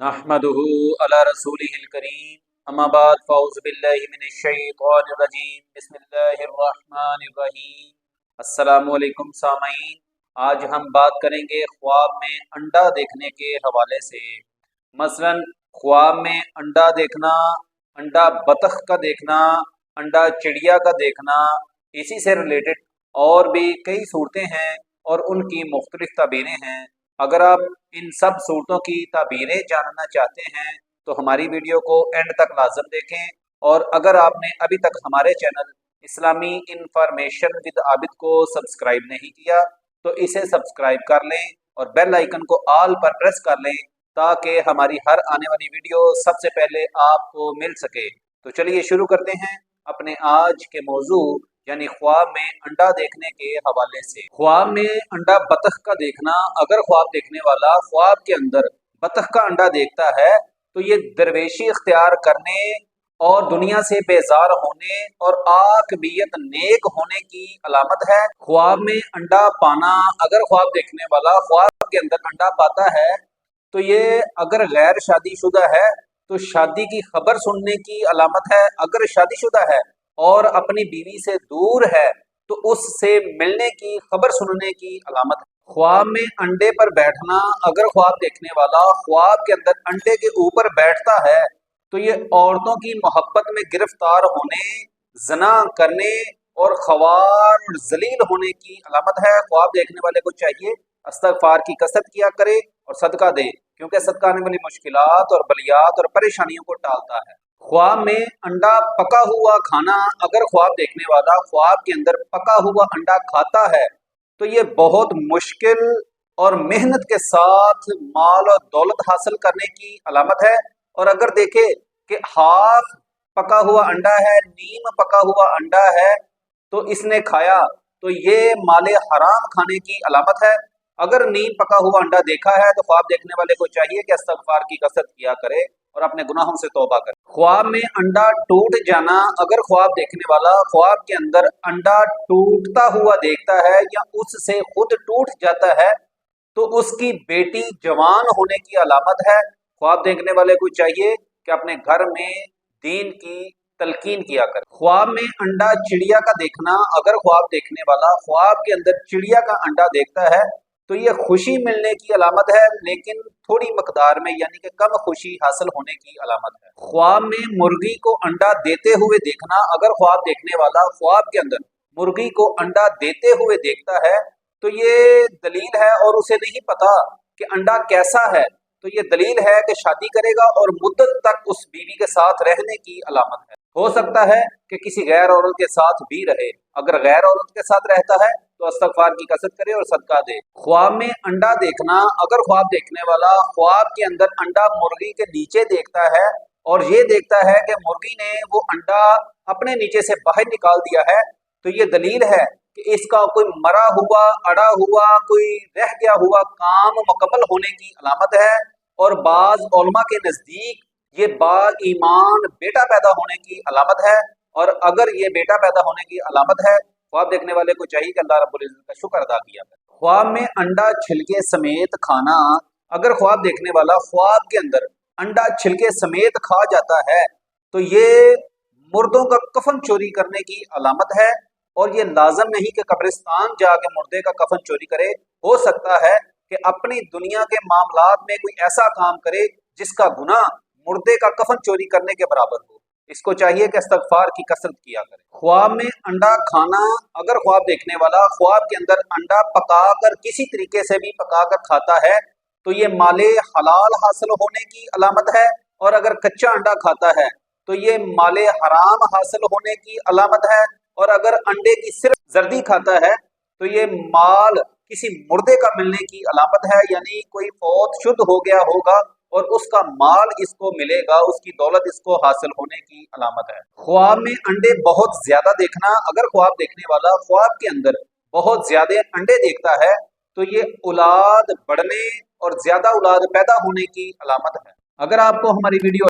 نحمده علی رسوله الکریم اما بعد فاعوذ باللہ من الشیطان الرجیم بسم اللہ الرحمن الرحیم۔ السلام علیکم سامعین، آج ہم بات کریں گے خواب میں انڈا دیکھنے کے حوالے سے۔ مثلا خواب میں انڈا دیکھنا، انڈا بطخ کا دیکھنا، انڈا چڑیا کا دیکھنا، اسی سے ریلیٹڈ اور بھی کئی صورتیں ہیں اور ان کی مختلف تعبیریں ہیں۔ اگر آپ ان سب صورتوں کی تعبیریں جاننا چاہتے ہیں تو ہماری ویڈیو کو اینڈ تک لازم دیکھیں، اور اگر آپ نے ابھی تک ہمارے چینل اسلامی انفارمیشن ود عابد کو سبسکرائب نہیں کیا تو اسے سبسکرائب کر لیں اور بیل آئیکن کو آل پر پریس کر لیں تاکہ ہماری ہر آنے والی ویڈیو سب سے پہلے آپ کو مل سکے۔ تو چلیے شروع کرتے ہیں اپنے آج کے موضوع یعنی خواب میں انڈا دیکھنے کے حوالے سے۔ خواب میں انڈا بطخ کا دیکھنا، اگر خواب دیکھنے والا خواب کے اندر بطخ کا انڈا دیکھتا ہے تو یہ درویشی اختیار کرنے اور دنیا سے بیزار ہونے اور عاقبیت نیک ہونے کی علامت ہے۔ خواب میں انڈا پانا، اگر خواب دیکھنے والا خواب کے اندر انڈا پاتا ہے تو یہ اگر غیر شادی شدہ ہے تو شادی کی خبر سننے کی علامت ہے، اگر شادی شدہ ہے اور اپنی بیوی سے دور ہے تو اس سے ملنے کی خبر سننے کی علامت ہے۔ خواب میں انڈے پر بیٹھنا، اگر خواب دیکھنے والا خواب کے اندر انڈے کے اوپر بیٹھتا ہے تو یہ عورتوں کی محبت میں گرفتار ہونے، زنا کرنے اور خوار اور ذلیل ہونے کی علامت ہے۔ خواب دیکھنے والے کو چاہیے استغفار کی کثرت کیا کرے اور صدقہ دے، کیونکہ صدقہ آنے والی مشکلات اور بلیات اور پریشانیوں کو ٹالتا ہے۔ خواب میں انڈا پکا ہوا کھانا، اگر خواب دیکھنے والا خواب کے اندر پکا ہوا انڈا کھاتا ہے تو یہ بہت مشکل اور محنت کے ساتھ مال اور دولت حاصل کرنے کی علامت ہے، اور اگر دیکھے کہ ہاف پکا ہوا انڈا ہے، نیم پکا ہوا انڈا ہے تو اس نے کھایا تو یہ مال حرام کھانے کی علامت ہے۔ اگر نیم پکا ہوا انڈا دیکھا ہے تو خواب دیکھنے والے کو چاہیے کہ استغفار کی کثرت کیا کرے اور اپنے گناہوں سے توبہ کرے۔ خواب میں انڈا ٹوٹ جانا، اگر خواب دیکھنے والا خواب کے اندر انڈا ٹوٹتا ہوا دیکھتا ہے یا اس سے خود ٹوٹ جاتا ہے تو اس کی بیٹی جوان ہونے کی علامت ہے۔ خواب دیکھنے والے کو چاہیے کہ اپنے گھر میں دین کی تلقین کیا کرے۔ خواب میں انڈا چڑیا کا دیکھنا، اگر خواب دیکھنے والا خواب کے اندر چڑیا کا انڈا دیکھتا ہے تو یہ خوشی ملنے کی علامت ہے، لیکن تھوڑی مقدار میں یعنی کہ کم خوشی حاصل ہونے کی علامت ہے۔ خواب میں مرغی کو انڈا دیتے ہوئے دیکھنا، اگر خواب دیکھنے والا خواب کے اندر مرغی کو انڈا دیتے ہوئے دیکھتا ہے تو یہ دلیل ہے، اور اسے نہیں پتا کہ انڈا کیسا ہے تو یہ دلیل ہے کہ شادی کرے گا اور مدت تک اس بیوی کے ساتھ رہنے کی علامت ہے۔ ہو سکتا ہے کہ کسی غیر عورت کے ساتھ بھی رہے، اگر غیر عورت کے ساتھ رہتا ہے تو استغفار کی کثرت کرے اور صدقہ دے۔ خواب میں انڈا دیکھنا، اگر خواب دیکھنے والا خواب کے اندر انڈا مرغی کے نیچے دیکھتا ہے اور یہ دیکھتا ہے کہ مرغی نے وہ انڈا اپنے نیچے سے باہر نکال دیا ہے تو یہ دلیل ہے کہ اس کا کوئی مرا ہوا، اڑا ہوا، کوئی رہ گیا ہوا کام مکمل ہونے کی علامت ہے، اور بعض علماء کے نزدیک یہ با ایمان بیٹا پیدا ہونے کی علامت ہے، اور اگر یہ بیٹا پیدا ہونے کی علامت ہے خواب دیکھنے والے کو چاہیے کہ اللہ رب العزت کا شکر ادا کیا کرے۔ خواب میں انڈا چھلکے سمیت کھانا، اگر خواب دیکھنے والا خواب کے اندر انڈا چھلکے سمیت کھا جاتا ہے تو یہ مردوں کا کفن چوری کرنے کی علامت ہے، اور یہ لازم نہیں کہ قبرستان جا کے مردے کا کفن چوری کرے، ہو سکتا ہے کہ اپنی دنیا کے معاملات میں کوئی ایسا کام کرے جس کا گناہ مردے کا کفن چوری کرنے کے برابر ہو، اس کو چاہیے کہ استغفار کی کثرت کیا کرے۔ خواب میں انڈا کھانا، اگر خواب دیکھنے والا خواب کے اندر انڈا پکا کر کسی طریقے سے بھی پکا کر کھاتا ہے تو یہ مال حلال حاصل ہونے کی علامت ہے، اور اگر کچا انڈا کھاتا ہے تو یہ مال حرام حاصل ہونے کی علامت ہے، اور اگر انڈے کی صرف زردی کھاتا ہے تو یہ مال کسی مردے کا ملنے کی علامت ہے، یعنی کوئی فوت شد ہو گیا ہوگا اور اس کا مال اس کو ملے گا، اس کی دولت اس کو حاصل ہونے کی علامت ہے۔ خواب میں انڈے بہت زیادہ دیکھنا، اگر خواب دیکھنے والا خواب کے اندر بہت زیادہ انڈے دیکھتا ہے تو یہ اولاد بڑھنے اور زیادہ اولاد پیدا ہونے کی علامت ہے۔ اگر آپ کو ہماری ویڈیو